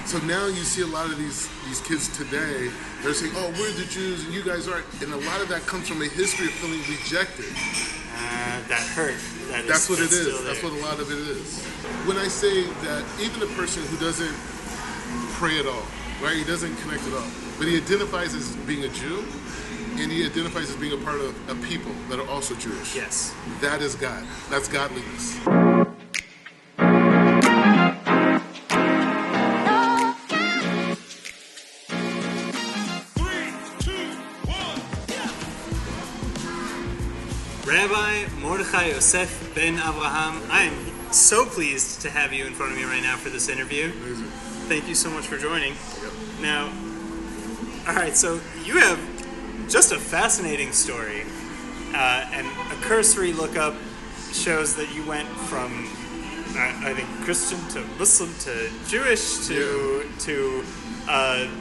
So now you see a lot of these kids today, they're saying, oh, we're the Jews and you guys aren't. And a lot of that comes from a history of feeling rejected. That hurt. That's what it is. That's what a lot of it is. When I say that even a person who doesn't pray at all, right? He doesn't connect at all, but he identifies as being a Jew, and he identifies as being a part of a people that are also Jewish. Yes. That is God. That's godliness. Rabbi Mordechai Yosef ben Avraham, I am so pleased to have you in front of me right now for this interview. Amazing. Thank you so much for joining. Yep. Now, all right, so you have just a fascinating story, and a cursory lookup shows that you went from, I think, Christian to Muslim to Jewish to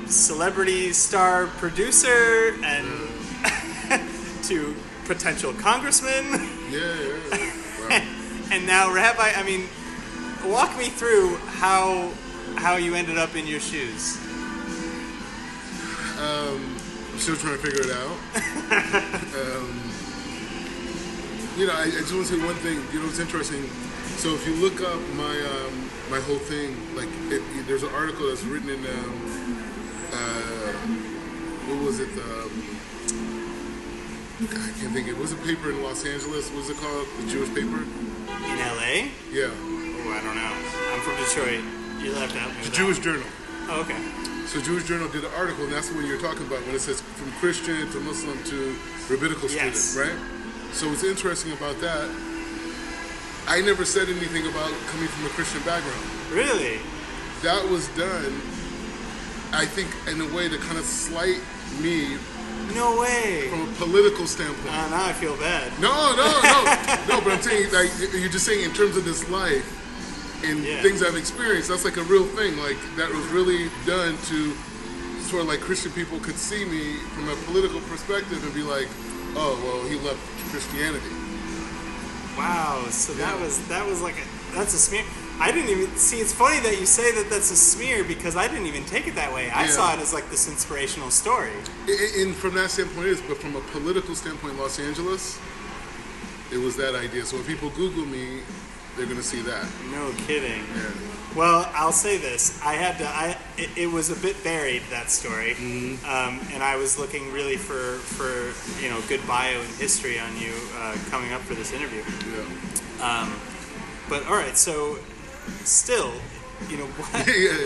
celebrity star producer and to potential congressman. Yeah. Wow. And now Rabbi. I mean, walk me through how you ended up in your shoes. I'm still trying to figure it out. I just want to say one thing. It's interesting. So if you look up my whole thing, like there's an article that's written in what was it? I can't think. It was a paper in Los Angeles. What was it called? The Jewish paper? In L.A.? Yeah. Oh, I don't know. I'm from Detroit. You'll have to help me with The Jewish Journal. Oh, okay. So Jewish Journal did an article, and that's what you're talking about when it says from Christian to Muslim to rabbinical student, right? So what's interesting about that, I never said anything about coming from a Christian background. Really? That was done, I think, in a way to kind of slight me. No way. From a political standpoint. Now I feel bad. No, but I'm saying, like, you're just saying in terms of this life and things I've experienced, that's like a real thing. Like, that was really done to sort of like Christian people could see me from a political perspective and be like, oh, well, he left Christianity. Wow, so that was like that's a smear. I didn't even see. It's funny that you say that that's a smear because I didn't even take it that way. I saw it as like this inspirational story. And from that standpoint, it is. But from a political standpoint, Los Angeles, it was that idea. So if people Google me, they're going to see that. No kidding. Yeah. Well, I'll say this. It was a bit buried, that story. Mm-hmm. And I was looking really for good bio and history on you coming up for this interview. Yeah. But all right, so still,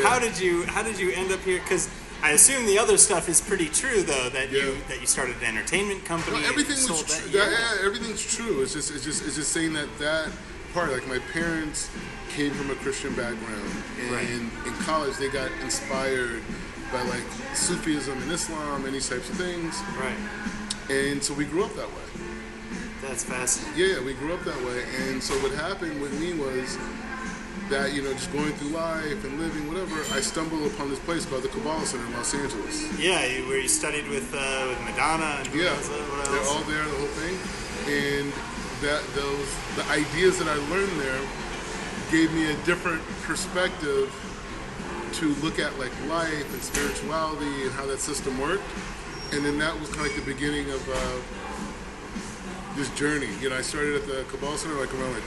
how did you end up here? Because I assume the other stuff is pretty true, though. That you started an entertainment company. No, everything was true. Everything's true. It's just saying that part. Like my parents came from a Christian background, and in college they got inspired by like Sufism and Islam and these types of things. Right. And so we grew up that way. That's fascinating. Yeah, we grew up that way. And so what happened with me was that, just going through life and living, whatever, I stumbled upon this place called the Kabbalah Center in Los Angeles. Yeah, where you studied with Madonna and what else? They're all there, the whole thing. And the ideas that I learned there gave me a different perspective to look at like life and spirituality and how that system worked. And then that was kind of like the beginning of this journey. I started at the Kabbalah Center like around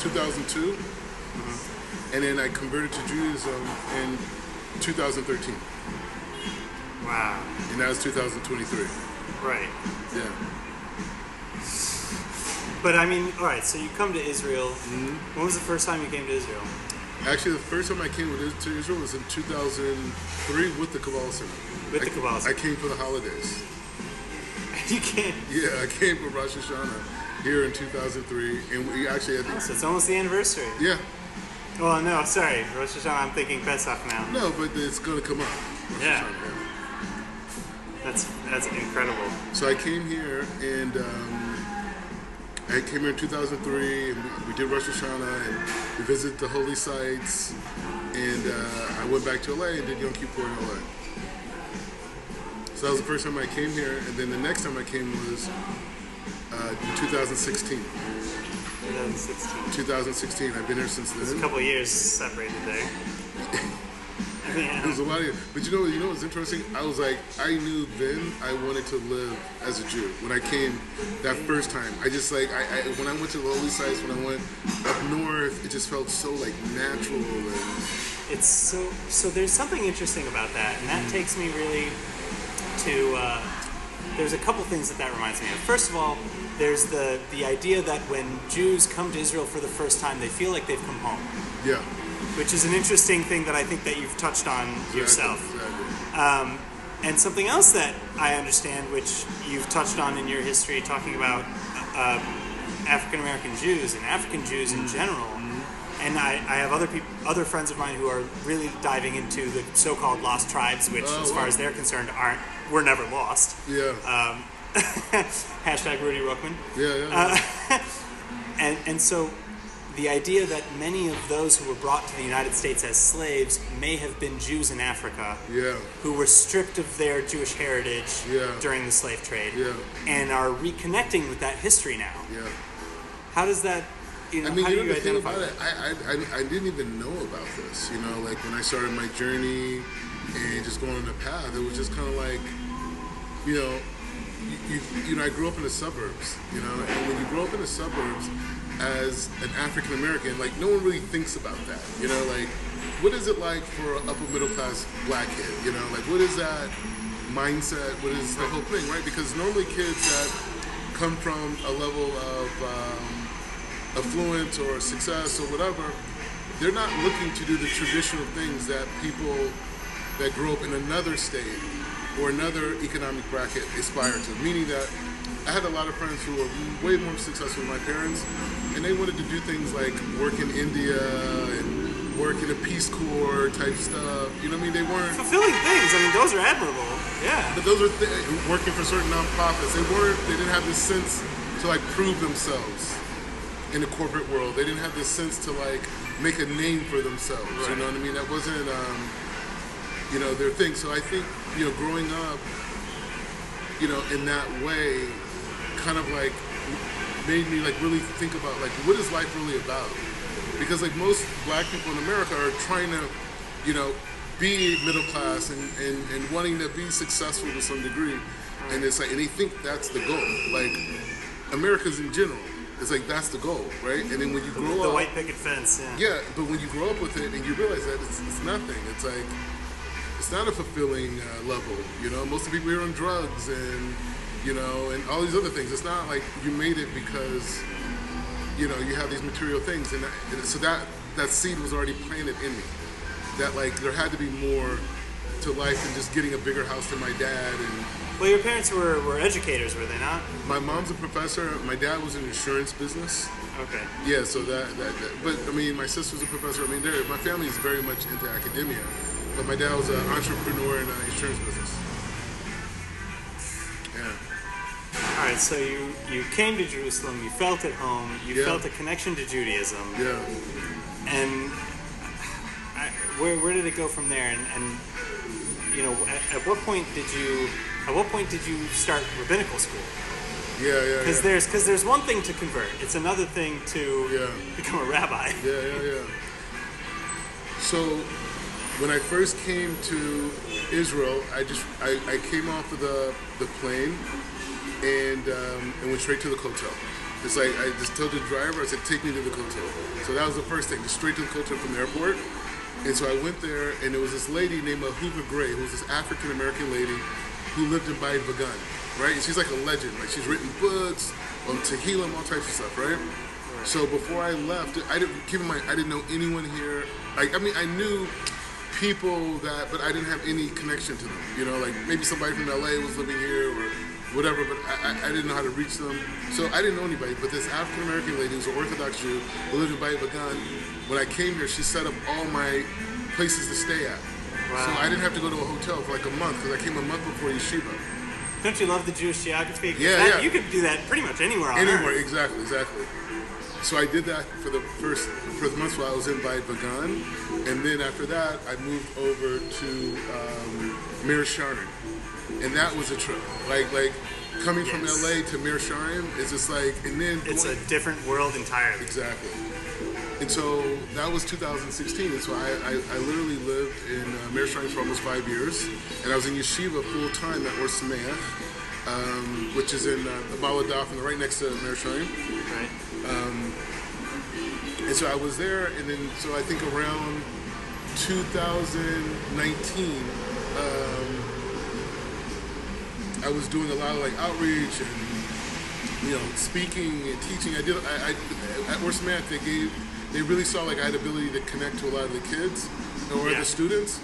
2002, and then I converted to Judaism in 2013. Wow. And that was 2023. Right. Yeah. But I mean, all right, so you come to Israel. Mm-hmm. When was the first time you came to Israel? Actually, the first time I came to Israel was in 2003 with the Kabbalah Center. With the Kabbalah Center? I came for the holidays. You came? Yeah, I came for Rosh Hashanah here in 2003, and we actually had so it's almost the anniversary. Yeah. Oh, no, sorry. Rosh Hashanah, I'm thinking Pesach now. No, but it's going to come up. Yeah. That's incredible. So I came here, and I came here in 2003, and we did Rosh Hashanah, and we visited the holy sites, and I went back to LA and did Yom Kippur in LA. So that was the first time I came here, and then the next time I came was in 2016. 2016. I've been here since then. There's a couple of years separated there. Yeah. There's a lot of, but you know what's interesting? I was like, I knew then I wanted to live as a Jew when I came that first time. I just like, I when I went to the holy sites, when I went up north, it just felt so like natural. And It's so. There's something interesting about that, and that takes me really to. There's a couple things that reminds me of. First of all, there's the idea that when Jews come to Israel for the first time, they feel like they've come home. yeah, Which is an interesting thing that I think that you've touched on yourself. Exactly. And something else that I understand, which you've touched on in your history, talking about African American Jews and African Jews in general. And I have other friends of mine who are really diving into the so-called lost tribes, which, as far as they're concerned, were never lost. Yeah. Hashtag Rudy Rookman. Yeah. And so the idea that many of those who were brought to the United States as slaves may have been Jews in Africa who were stripped of their Jewish heritage during the slave trade and are reconnecting with that history now. Yeah. How does that, I mean, how do you the thing identify about that? it, I didn't even know about this, like when I started my journey and just going on the path, it was just kind of like, I grew up in the suburbs, and when you grow up in the suburbs as an African American, like no one really thinks about that, like what is it like for an upper middle class black kid, like what is that mindset, what is the whole thing, right? Because normally kids that come from a level of affluence or success or whatever, they're not looking to do the traditional things that people that grow up in another state or another economic bracket aspire to. Meaning that I had a lot of friends who were way more successful than my parents, and they wanted to do things like work in India and work in a Peace Corps type stuff. You know what I mean? They weren't Fulfilling things. I mean, those are admirable. Yeah. But those are working for certain nonprofits. They didn't have this sense to like prove themselves in the corporate world. They didn't have this sense to like make a name for themselves. Right. You know what I mean? That wasn't their thing. So I think growing up in that way kind of like made me like really think about like what is life really about, because like most black people in America are trying to be middle class and wanting to be successful to some degree, and it's like, and they think that's the goal, like Americans in general. It's like that's the goal, right? And then when you grow up, the white picket fence, but when you grow up with it and you realize that it's nothing. It's like it's not a fulfilling level. Most of the people here are on drugs and and all these other things. It's not like you made it because you have these material things, and so that seed was already planted in me. That like there had to be more to life than just getting a bigger house than my dad. And well, your parents were educators, were they not? My mom's a professor. My dad was in the insurance business. Okay. Yeah, so that but I mean, my sister's a professor. I mean, my family is very much into academia, but my dad was an entrepreneur in the insurance business. Yeah. All right, so you came to Jerusalem. You felt at home. You felt a connection to Judaism. Yeah. And where did it go from there? And at what point did you start rabbinical school? Yeah. Because there's one thing to convert. It's another thing to become a rabbi. Yeah. So when I first came to Israel, I came off of the plane and went straight to the hotel. It's like I just told the driver, I said, take me to the hotel. So that was the first thing, just straight to the hotel from the airport. And so I went there, and there was this lady named Hoover Gray, who was this African-American lady who lived in Bayit Vagan, right? And she's like a legend. Like, she's written books on Tehillim, all types of stuff, right? So before I left, keep in mind, I didn't know anyone here. Like, I mean, I knew people but I didn't have any connection to them. Like maybe somebody from LA was living here or whatever, but I didn't know how to reach them. So I didn't know anybody, but this African-American lady who's an Orthodox Jew who lived in Bayit Vagan, when I came here, she set up all my places to stay at. Wow. So I didn't have to go to a hotel for like a month, because I came a month before yeshiva. Don't you love the Jewish geography? Yeah. You could do that pretty much anywhere on Earth. Exactly. So I did that for the first month while I was in Bayit Vagan, and then after that, I moved over to Mir Sharim. And that was a trip. Like coming from LA to Mir Sharim is just like, and then it's a different world entirely. Exactly. And so that was 2016. And so I literally lived in Mershaim for almost 5 years. And I was in yeshiva full time at Or Sameach, which is in Baladaf, and right next to Mershaim. Right. And so I was there, and then so I think around 2019, I was doing a lot of like outreach and speaking and teaching. I at Or Sameach they really saw like I had ability to connect to a lot of the kids or the students,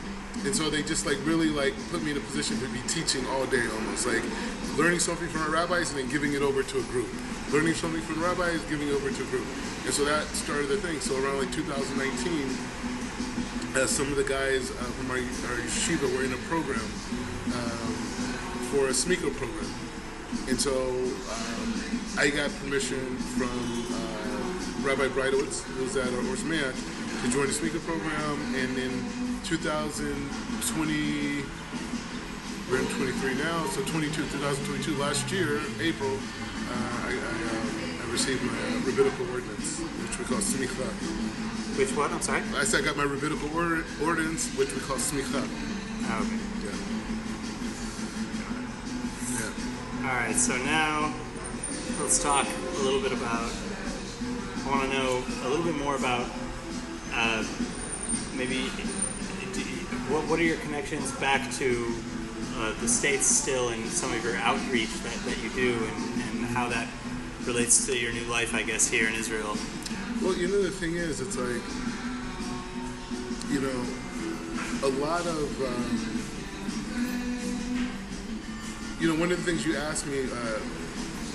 and so they just like really like put me in a position to be teaching all day, almost like learning something from our rabbis and then giving it over to a group, learning something from the rabbis, giving it over to a group, and so that started the thing. So around like 2019, some of the guys from our yeshiva were in a program for a smicha program, and so I got permission from Rabbi Breitowitz, who's at Or Sameach, to join the smicha program, and in 2020, we're in 23 now, so 2022, last year, April, I received my rabbinical ordinance, which we call smicha. Which what? I'm sorry? I said I got my rabbinical ordinance, which we call smicha. Oh, okay. Yeah. All right, so now let's talk a little bit about, I want to know a little bit more about maybe what are your connections back to the States still and some of your outreach that you do and how that relates to your new life, I guess, here in Israel. Well, the thing is, it's like, a lot of, one of the things you asked me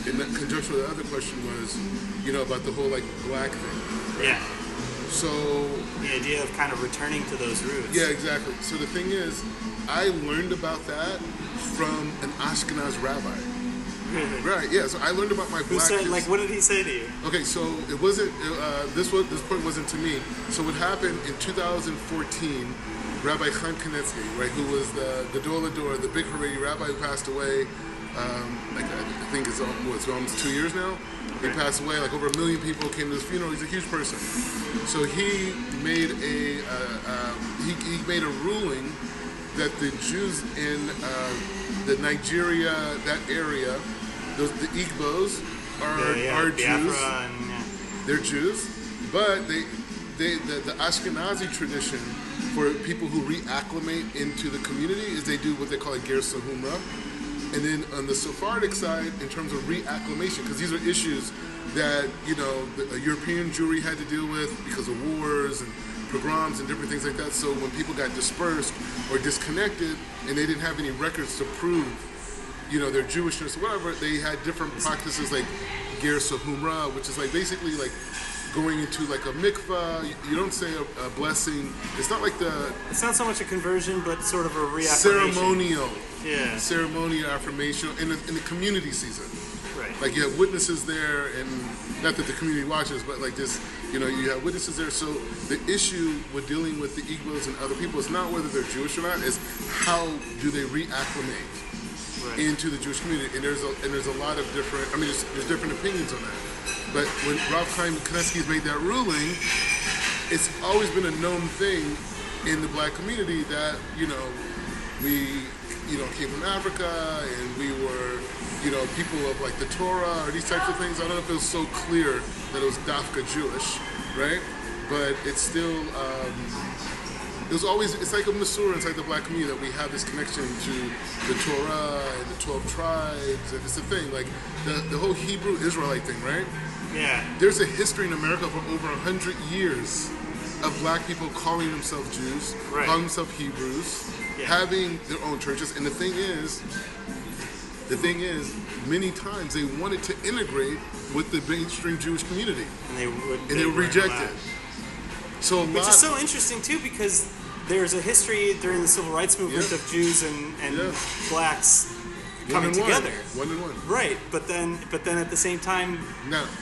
in conjunction with the other question was, about the whole, like, black thing. Right? Yeah. So... the idea of kind of returning to those roots. Yeah, exactly. So the thing is, I learned about that from an Ashkenaz rabbi. Really? Right, yeah. So I learned about my black kids. Like, what did he say to you? Okay, so it wasn't, this point wasn't to me. So what happened in 2014, Rabbi Chaim Kanievsky, right, who was the Gadol Hador, the big Haredi rabbi who passed away, I think it's almost 2 years now. He passed away. Like over 1 million people came to his funeral. He's a huge person. So he made he made a ruling that the Jews in the Nigeria, that area, the Igbos are Jews. They're Jews, but the Ashkenazi tradition for people who reacclimate into the community is they do what they call a ger sahumra. And then on the Sephardic side, in terms of reacclimation, because these are issues that, the European Jewry had to deal with because of wars and pogroms and different things like that. So when people got dispersed or disconnected and they didn't have any records to prove, their Jewishness or whatever, they had different practices like ger sahumra, which is like basically like going into like a mikvah. You don't say a blessing. It's not like it's not so much a conversion, but sort of a reaffirmation. Ceremonial affirmation in the community season. Right. Like you have witnesses there, and not that the community watches, but like this, you have witnesses there. So the issue with dealing with the Igbos and other people is not whether they're Jewish or not, is how do they reacclimate into the Jewish community. And there's a lot of different, there's different opinions on that. But when Rav Chaim Kanievsky made that ruling, it's always been a known thing in the black community that, we, came from Africa and we were, people of like the Torah or these types of things. I don't know if it was so clear that it was Dafka Jewish, right? But it's still, it's like a Masur inside the black community that we have this connection to the Torah and the 12 tribes. And it's a thing, like the whole Hebrew Israelite thing, right? Yeah. There's a history in America for over 100 years of black people calling themselves Jews, calling themselves Hebrews, having their own churches. And the thing is, many times they wanted to integrate with the mainstream Jewish community, and they would reject it. So which is so interesting too, because there's a history during the civil rights movement of Jews and blacks coming together. One and one. Right, but then at the same time,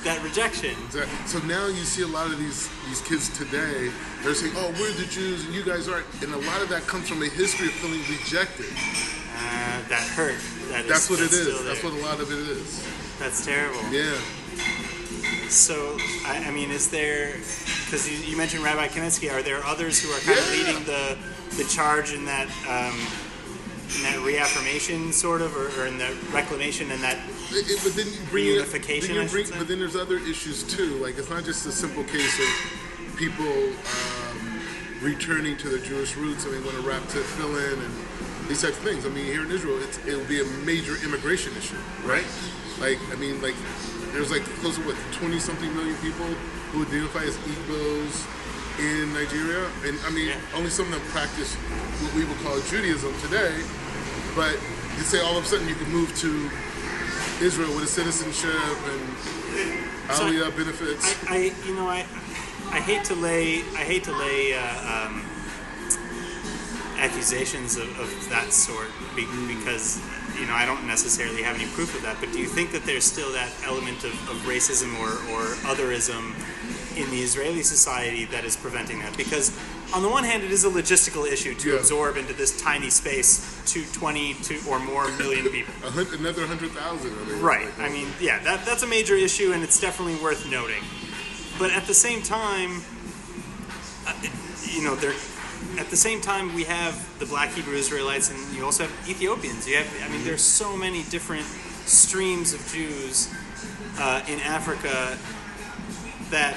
that rejection. Exactly. So now you see a lot of these kids today, they're saying, oh, we're the Jews and you guys aren't. And a lot of that comes from a history of feeling rejected. That hurt. That's what it is. That's what a lot of it is. That's terrible. Yeah. So, is there, because you mentioned Rabbi Kaminsky, are there others who are kind of leading the charge in that reaffirmation, sort of, or in the reclamation and that but then you bring reunification? But then there's other issues too. Like, it's not just a simple case of people returning to their Jewish roots and they want to wrap tefillin and these types of things. I mean, here in Israel, it will be a major immigration issue, right? Like, I mean, like, there's like close to 20-something million people who identify as Igbos in Nigeria, and I mean, only some of them practice what we would call Judaism today. But you say all of a sudden you can move to Israel with a citizenship and Aliyah benefits. I hate to lay accusations of that sort because I don't necessarily have any proof of that. But do you think that there's still that element of racism or otherism in the Israeli society that is preventing that? Because on the one hand, it is a logistical issue to absorb into this tiny space 20 or more million people. Another 100,000. I mean, right. I mean, that's a major issue, and it's definitely worth noting. But at the same time, at the same time, we have the Black Hebrew Israelites, and you also have Ethiopians. There's so many different streams of Jews in Africa that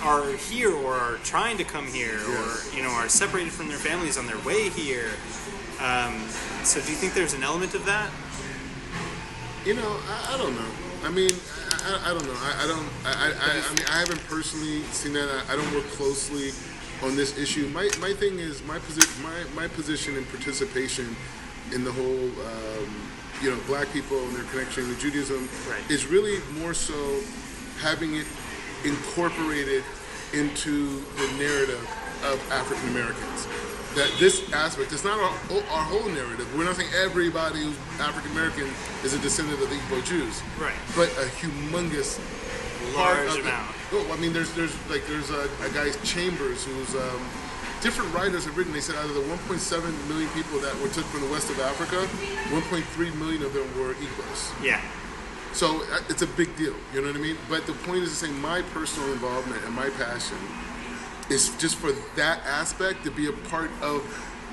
are here or are trying to come here, or are separated from their families on their way here. So, do you think there's an element of that? I don't know. I mean, I don't know. I mean, I haven't personally seen that. I don't work closely on this issue. My thing is my position and participation in the whole Black people and their connection to Judaism is really more so having it incorporated into the narrative of African Americans. That this aspect, it's not our whole narrative. We're not saying everybody who's African American is a descendant of the Igbo Jews, right? But a humongous large amount. I mean, there's a guy Chambers who's different writers have written. They said out of the 1.7 million people that were took from the west of Africa, 1.3 million of them were Igbos. Yeah. So it's a big deal, you know what I mean? But the point is to say my personal involvement and my passion is just for that aspect to be a part of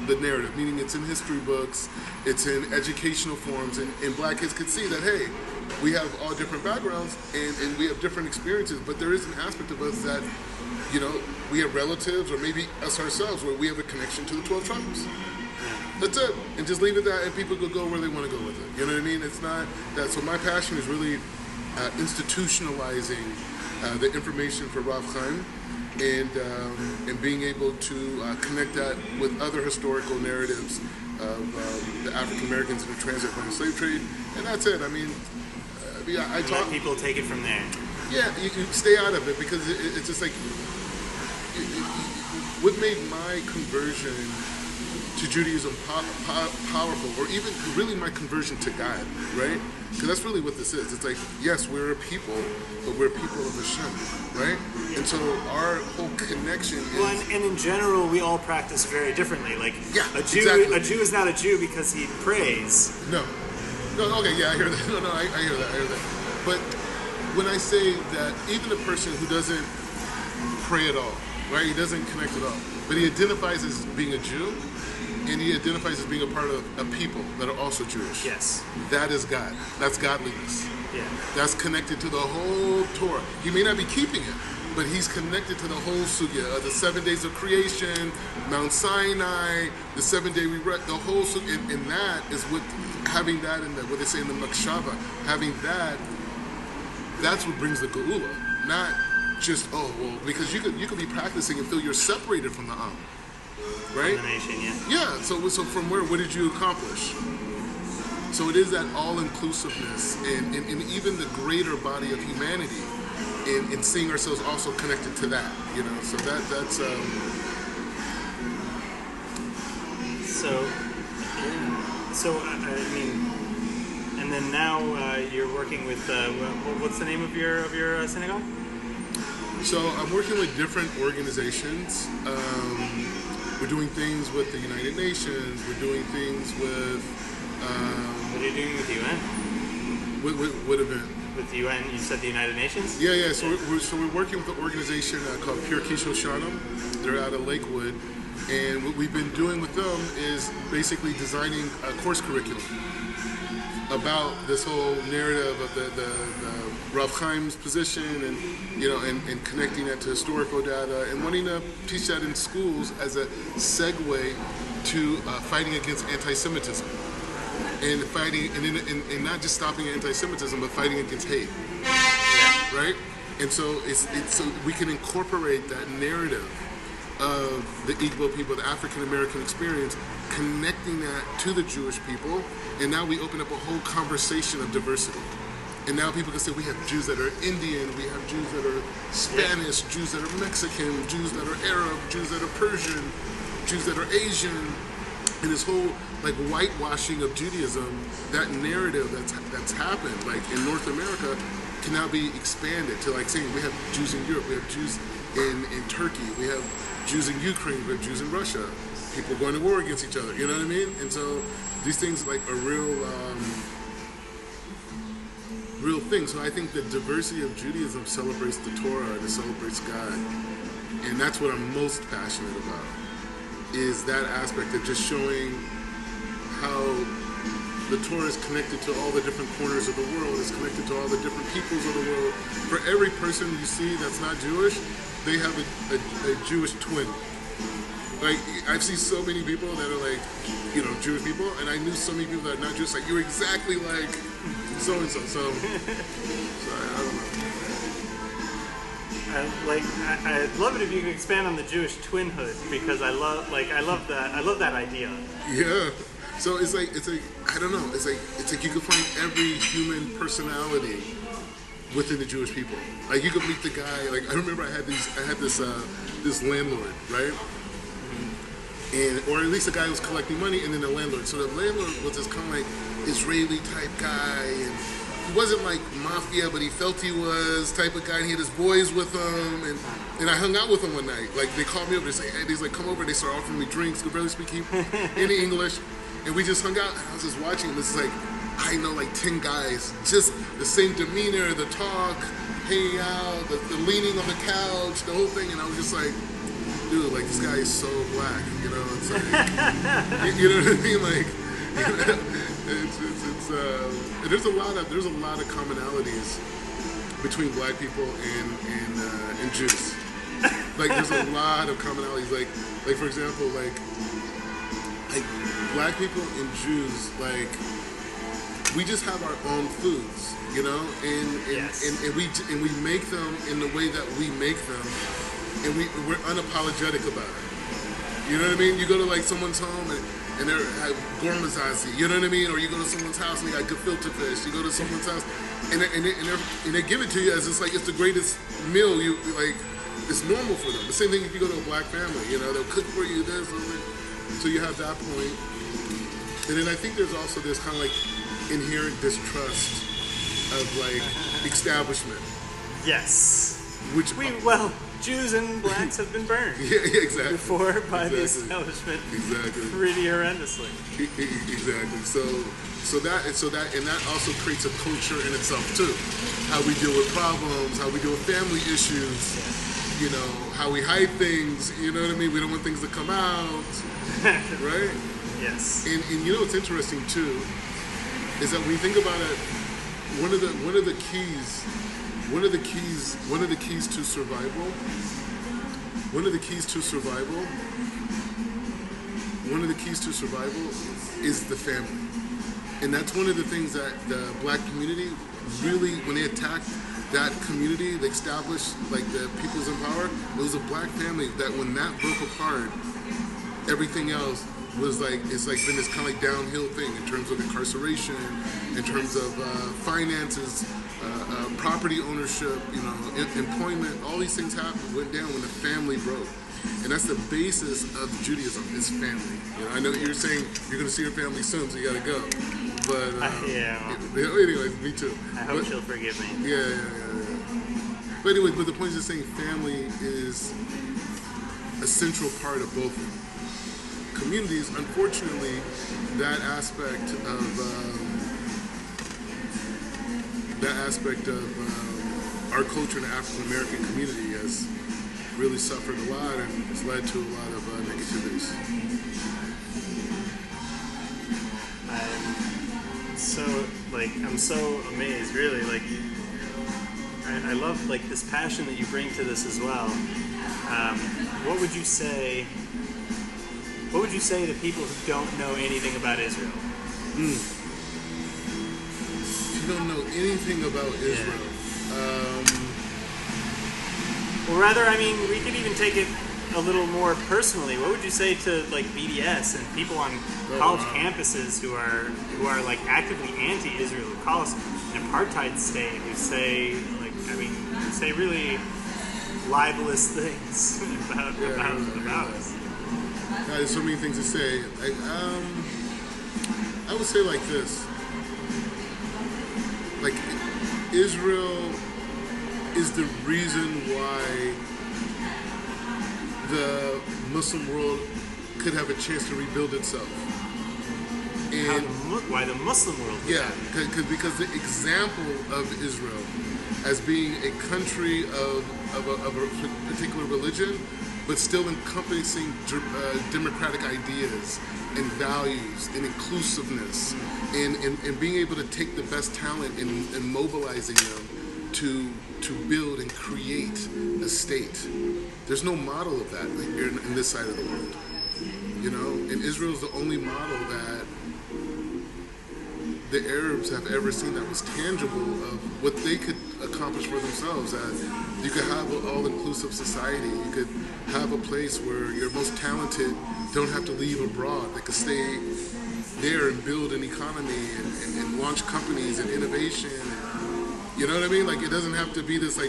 the narrative, meaning it's in history books, it's in educational forms, and Black kids could see that, hey, we have all different backgrounds and we have different experiences, but there is an aspect of us that, we have relatives or maybe us ourselves where we have a connection to the 12 tribes. That's it. And just leave it that, and people could go where they want to go with it. You know what I mean? It's not that. So my passion is really institutionalizing the information for Rav Chaim and being able to connect that with other historical narratives of the African Americans in the transatlantic slave trade. And that's it. I mean, I talk. Let people take it from there. Yeah, you stay out of it because it's just like what made my conversion to Judaism powerful, or even really my conversion to God, right? Because that's really what this is. It's like, yes, we're a people, but we're people of Hashem, right? And so our whole connection is... Well, and in general, we all practice very differently. Like, a Jew is not a Jew because he prays. No, okay, yeah, I hear that. No, I hear that. But when I say that even a person who doesn't pray at all, right? He doesn't connect at all, but he identifies as being a Jew, and he identifies as being a part of a people that are also Jewish. Yes. That is God. That's godliness. Yeah. That's connected to the whole Torah. He may not be keeping it, but he's connected to the whole sugya of the 7 days of creation, Mount Sinai, the 7 day the whole sugya, and that is what having that in the what they say in the Makshava, having that's what brings the Geula, not just because you could be practicing and feel you're separated from the Am. Right? Yeah. So from where? What did you accomplish? So it is that all-inclusiveness and even the greater body of humanity, in seeing ourselves also connected to that. So that's. So I mean, and then now you're working with what's the name of your synagogue? So I'm working with different organizations. We're doing things with the United Nations. We're doing things with... what are you doing with UN? What event? with the UN? You said the United Nations? Yeah. So we're working with an organization called Pure Kisho Shanam. They're out of Lakewood. And what we've been doing with them is basically designing a course curriculum about this whole narrative of the Rav Chaim's position, and and connecting that to historical data, and wanting to teach that in schools as a segue to fighting against anti-Semitism, and fighting and not just stopping anti-Semitism, but fighting against hate, right? And so it's so we can incorporate that narrative of the Igbo people, the African American experience, connecting that to the Jewish people, and now we open up a whole conversation of diversity. And now people can say we have Jews that are Indian, we have Jews that are Spanish, Jews that are Mexican, Jews that are Arab, Jews that are Persian, Jews that are Asian, and this whole like whitewashing of Judaism, that narrative that's happened like in North America can now be expanded to like saying we have Jews in Europe, we have Jews in Turkey, we have Jews in Ukraine, we have Jews in Russia, people going to war against each other, you know what I mean? And so these things like are real thing. So I think the diversity of Judaism celebrates the Torah and it celebrates God. And that's what I'm most passionate about, is that aspect of just showing how the Torah is connected to all the different corners of the world, is connected to all the different peoples of the world. For every person you see that's not Jewish, they have a Jewish twin. Like, I've seen so many people that are like, Jewish people, and I knew so many people that are not Jewish, like, you're exactly like so-and-so, so I don't know. I'd love it if you could expand on the Jewish twinhood, because I love that idea. Yeah. So it's like I don't know. It's like you can find every human personality within the Jewish people. Like you could meet the guy. Like I remember I had this landlord, right? Or at least the guy who was collecting money, and then the landlord. So the landlord was this kind of like Israeli type guy, and he wasn't like mafia, but he felt he was type of guy. And he had his boys with him, and I hung out with him one night. Like they called me over, they say, hey, he's like, come over. They start offering me drinks. Could barely speak any English, and we just hung out. And I was just watching. This is like I know like 10 guys, just the same demeanor, the talk, hanging out, the leaning on the couch, the whole thing, and I was just like, dude, like this guy is so black, It's like, you know what I mean? Like, there's a lot of commonalities between black people and Jews. Like, there's a lot of commonalities. Like for example, like black people and Jews, like we just have our own foods, and we make them in the way that we make them. And we're unapologetic about it. You know what I mean? You go to like someone's home and they're gourmetazi, you know what I mean? Or you go to someone's house and they got gefilte fish. You go to someone's house and they give it to you as it's the greatest meal. You like it's normal for them. The same thing if you go to a black family, they'll cook for you this or that. So you have that point. And then I think there's also this kind of like inherent distrust of like establishment. Yes. Jews and blacks have been burned. Yeah, exactly. Before by the establishment. Exactly. Pretty horrendously. Exactly. So that also creates a culture in itself too. How we deal with problems, how we deal with family issues, how we hide things, you know what I mean? We don't want things to come out. Right? Yes. And what's interesting too is that when you think about it, one of the keys to survival is the family. And that's one of the things that the black community really, when they attacked that community, they established like the peoples in power, it was a black family that when that broke apart, everything else was like, it's like been this kind of like downhill thing in terms of incarceration, in terms of finances, property ownership, employment, all these things went down when the family broke. And that's the basis of Judaism, is family. I know you're saying you're going to see your family soon, so you got to go. But anyways, me too. I hope she'll forgive me. Yeah. But anyway, the point is just saying family is a central part of both communities. Unfortunately, that aspect of that aspect of our culture in the African American community has really suffered a lot, and it's led to a lot of negativities. I'm so amazed, really. Like, I love like this passion that you bring to this as well. What would you say? What would you say to people who don't know anything about Israel? If you don't know anything about Israel, or rather, I mean, we could even take it a little more personally. What would you say to like BDS and people on college campuses who are like actively anti-Israel, who call us an apartheid state, who say who say really libelous things about us? There's so many things to say. I would say like this: like Israel is the reason why the Muslim world could have a chance to rebuild itself. And why the Muslim world? Because the example of Israel as being a country of a particular religion, but still encompassing democratic ideas and values and inclusiveness, and being able to take the best talent and mobilizing them to build and create a state. There's no model of that in this side of the world, and Israel is the only model that the Arabs have ever seen that was tangible of what they could accomplish for themselves. That you could have an all-inclusive society. You could have a place where your most talented don't have to leave abroad. They could stay there and build an economy and launch companies and innovation. You know what I mean? Like, it doesn't have to be this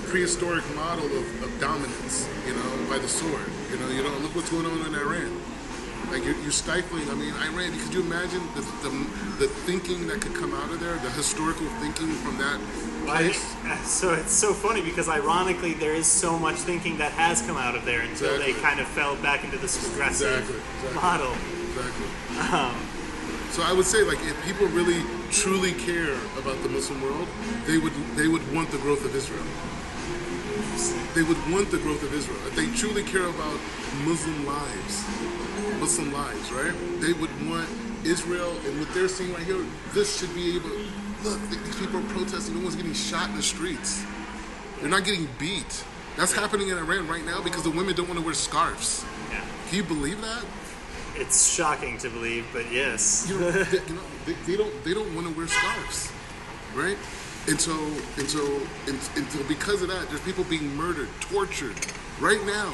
prehistoric model of dominance, by the sword. Look what's going on in Iran. Like, you're stifling. I mean, Iran, could you imagine the thinking that could come out of there, the historical thinking from that place? So it's so funny because ironically there is so much thinking that has come out of there until they kind of fell back into this regressive model. Exactly. So I would say, like, if people really truly care about the Muslim world, they would want the growth of Israel. They would want the growth of Israel. If they truly care about Muslim lives, right? They would want Israel, and what they're seeing right here, this should be able. Look, these people are protesting. No one's getting shot in the streets. They're not getting beat. That's happening in Iran right now because the women don't want to wear scarves. Yeah. Can you believe that? It's shocking to believe, but yes. They don't want to wear scarves, right? And so because of that, there's people being murdered, tortured right now.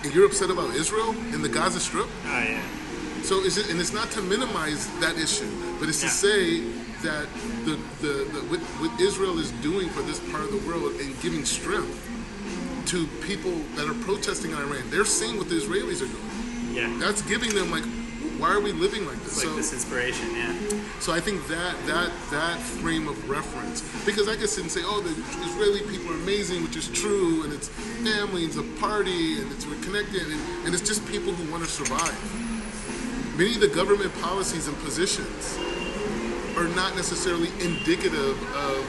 And you're upset about Israel and the Gaza Strip? Oh yeah. So it's not to minimize that issue, but it's to say that what Israel is doing for this part of the world and giving strength to people that are protesting in Iran. They're seeing what the Israelis are doing. Yeah. That's giving them, like, why are we living like this? It's like this inspiration, yeah. So I think that frame of reference, because I could sit and say, oh, the Israeli people are amazing, which is true, and it's family, and it's a party, and we're connected, and it's just people who want to survive. Many of the government policies and positions are not necessarily indicative of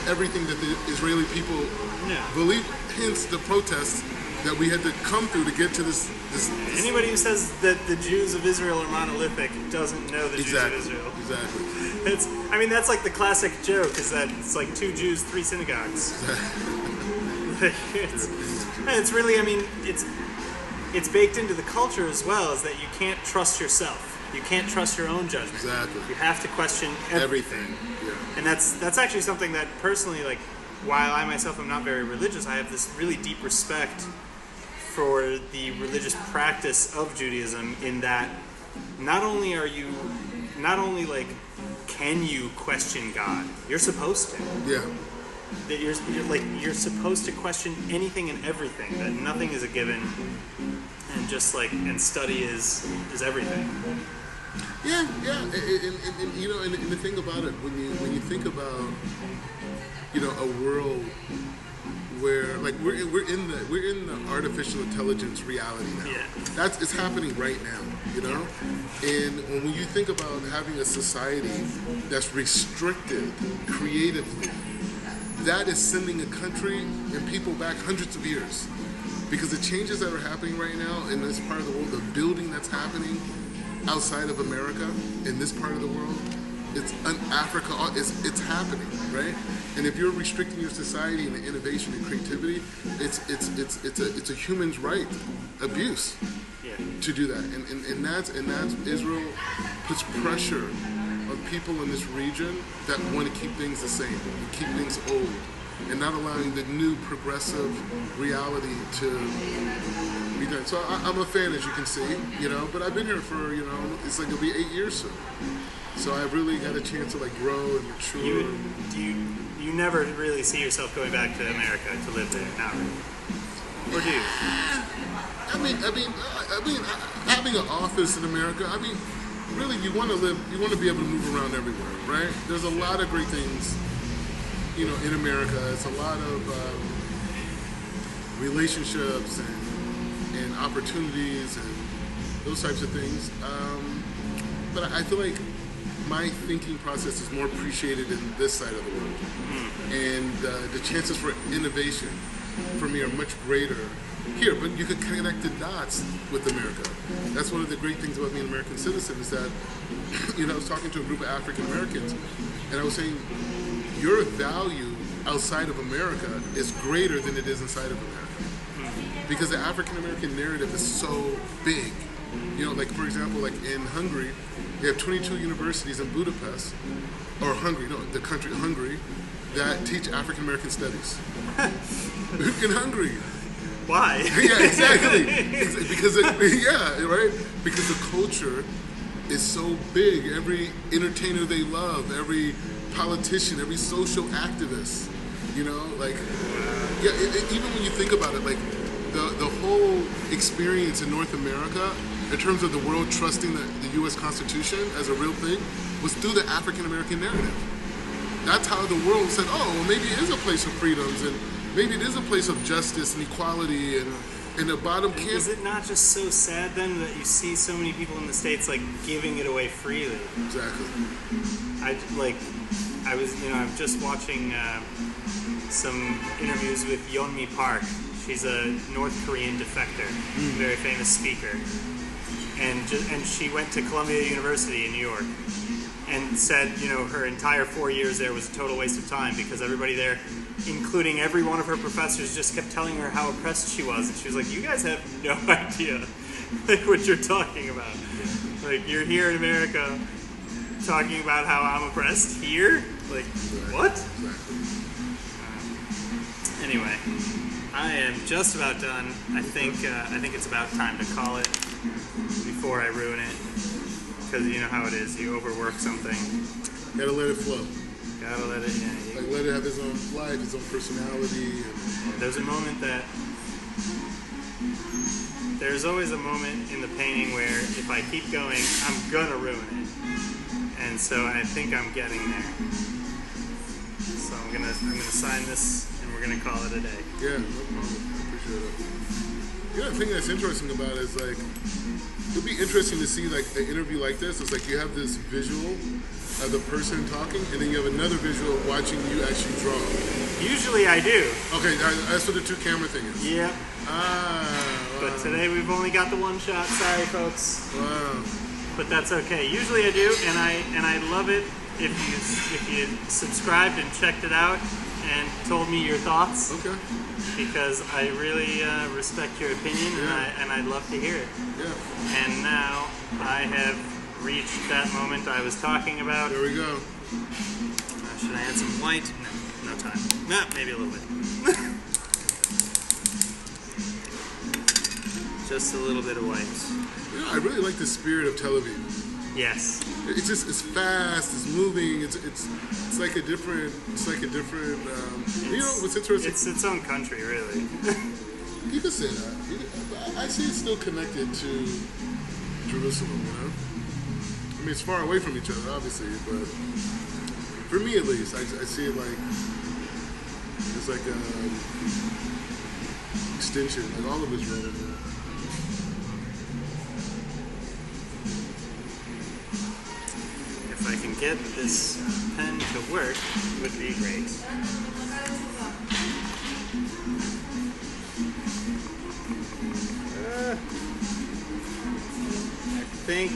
everything that the Israeli people believe, hence the protests that we had to come through to get to this. Anybody who says that the Jews of Israel are monolithic doesn't know the Jews of Israel. Exactly. That's like the classic joke, is that it's like 2 Jews, 3 synagogues. It's really, it's baked into the culture as well, is that you can't trust yourself. You can't trust your own judgment. Exactly. You have to question everything. Yeah. And that's actually something that personally, like, while I myself am not very religious, I have this really deep respect for the religious practice of Judaism, in that not only can you question God, you're supposed to. Yeah. That you're supposed to question anything and everything, that nothing is a given, and study is everything. Yeah. And the thing about it, when you think about, a world where like we're in the artificial intelligence reality now. Yeah. It's happening right now, you know. And when you think about having a society that's restricted creatively, that is sending a country and people back hundreds of years, because the changes that are happening right now in this part of the world, the building that's happening outside of America in this part of the world, it's in Africa, it's happening, right? And if you're restricting your society and innovation and creativity, it's a human's right abuse to do that. And that's Israel puts pressure on people in this region that want to keep things the same, keep things old, and not allowing the new progressive reality to be done. So I'm a fan, as you can see, you know, but I've been here for, you know, it's like it'll be 8 years soon. So I really got a chance to like grow and mature. You never really see yourself going back to America to live there, not really. Or do you? I mean, having an office in America, I mean, really, you want to be able to move around everywhere, right? There's a lot of great things, you know, in America. It's a lot of relationships and opportunities and those types of things. But I feel like my thinking process is more appreciated in this side of the world. And the chances for innovation for me are much greater here. But you can connect the dots with America. That's one of the great things about being an American citizen is that, you know, I was talking to a group of African Americans, and I was saying, your value outside of America is greater than it is inside of America. Because the African American narrative is so big. You know, like for example, like in Hungary, they have 22 universities in Budapest, or Hungary, no, the country Hungary, that teach African American studies. In Hungary. Why? Yeah, exactly. Because right? Because the culture is so big. Every entertainer they love, every politician, every social activist, you know, like, yeah. Even when you think about it, like the whole experience in North America, in terms of the world trusting the U.S. Constitution as a real thing, was through the African American narrative. That's how the world said, oh, well, maybe it is a place of freedoms, and maybe it is a place of justice and equality, and the bottom can't. Is it not just so sad then that you see so many people in the States like giving it away freely? Exactly. I'm just watching some interviews with Yeonmi Park. She's a North Korean defector, very famous speaker, and she went to Columbia University in New York, and said, you know, her entire 4 years there was a total waste of time because everybody there, including every one of her professors, just kept telling her how oppressed she was, and she was like, you guys have no idea like what you're talking about. Like, you're here in America talking about how I'm oppressed here? Like, what? Anyway, I am just about done. I think it's about time to call it before I ruin it. Because you know how it is, you overwork something. Gotta let it flow. Gotta let it, yeah. Like, let it have its own life, its own personality. There's a moment there's always a moment in the painting where if I keep going, I'm gonna ruin it. And so I think I'm getting there. So I'm gonna sign this and we're gonna call it a day. Yeah, no problem. I appreciate it. You know, the thing that's interesting about it is like, it'll be interesting to see like an interview like this. It's like you have this visual of the person talking, and then you have another visual of watching you actually draw. Usually I do. Okay, that's what the two camera thing is. Yep. Wow. But today we've only got the one shot. Sorry, folks. Wow. But that's okay. Usually I do, and I love it if you subscribed and checked it out and told me your thoughts. Okay. Because I really respect your opinion, and I'd love to hear it. Yeah. And now I have reached that moment I was talking about. There we go. Should I add some white? No time. No, maybe a little bit. Just a little bit of white. You know, I really like the spirit of Tel Aviv. Yes. It's fast, it's moving, it's like a different, you know what's interesting? It's its own country, really. You could say that. I see it's still connected to Jerusalem, you know? I mean, it's far away from each other, obviously, but for me at least, I see it like, It's like extension, like all of Israel. If I can get this pen to work, it would be great. I think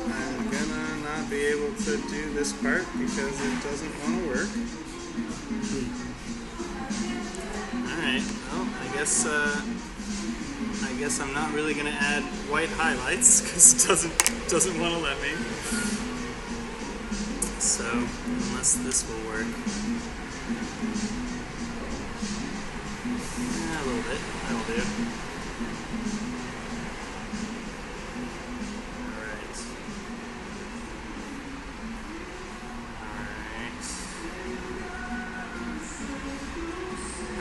I'm gonna not be able to do this part because it doesn't want to work. Alright, well, I guess I'm not really gonna add white highlights because it doesn't want to let me. So, unless this will work. Yeah, a little bit. That'll do. Alright.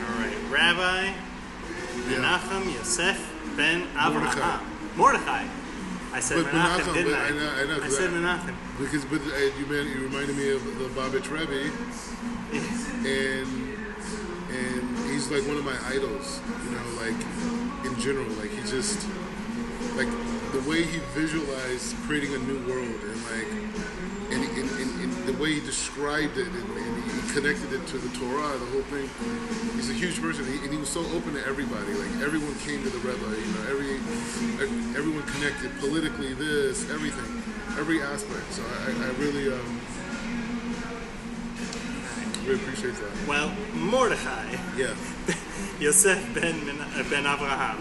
Alright. Rabbi Menachem Yosef ben Avraham. Mordechai. I said Menachem, didn't I? I know. I said Menachem. Because you reminded me of the Babich Rebbe, and he's like one of my idols. You know, like in general, like he just like the way he visualized creating a new world, and like and the way he described it, and he connected it to the Torah, the whole thing. He's a huge person, and he was so open to everybody. Like everyone came to the Rebbe. You know, everyone connected politically. This everything. Every aspect. So I really appreciate that. Well, Mordechai. Yeah. Yosef ben Avraham.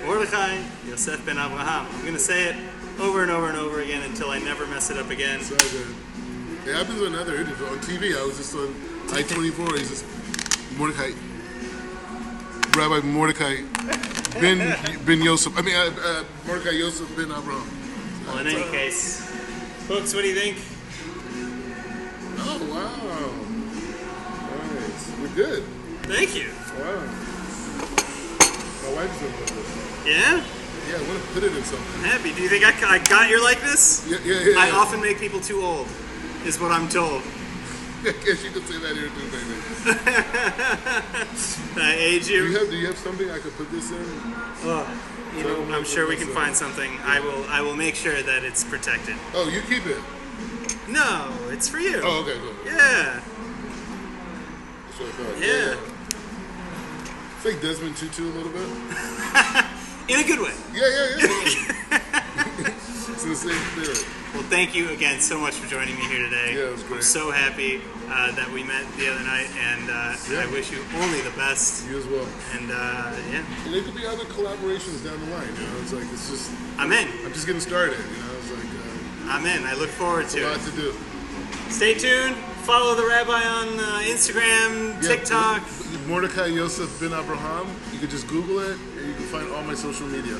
Mordechai, Yosef ben Avraham. I'm going to say it over and over and over again until I never mess it up again. So good. It happens on other interviews. On TV, I was just on I-24. He's just Mordechai. Rabbi Mordechai ben Yosef. Mordechai Yosef ben Avraham. Well, in any case, folks, what do you think? Oh, wow. Nice. We're good. Thank you. Wow. My wife is going to love this. Yeah? Yeah, I want to put it in something. I'm happy. Do you think I got your likeness? Yeah. I often make people too old, is what I'm told. I guess you could say that here too, baby. I age you. Do you have something I could put this in? I'm sure we can find something. I will make sure that it's protected. Oh, you keep it. No, it's for you. Oh, okay, cool. Yeah. That's what I thought. Yeah. It's like Desmond Tutu a little bit. In a good way. Yeah. It's the same spirit. Well, thank you again so much for joining me here today. Yeah, it was great. I'm so happy that we met the other night, and I wish you only the best. You as well. And And there could be other collaborations down the line. You know, it's like it's just. I'm in. I'm just getting started. You know, it's like. I'm in. I look forward to it. A lot to do. Stay tuned. Follow the Rabbi on Instagram, TikTok. Mordechai Yosef ben Avraham. You can just Google it, and you can find all my social media.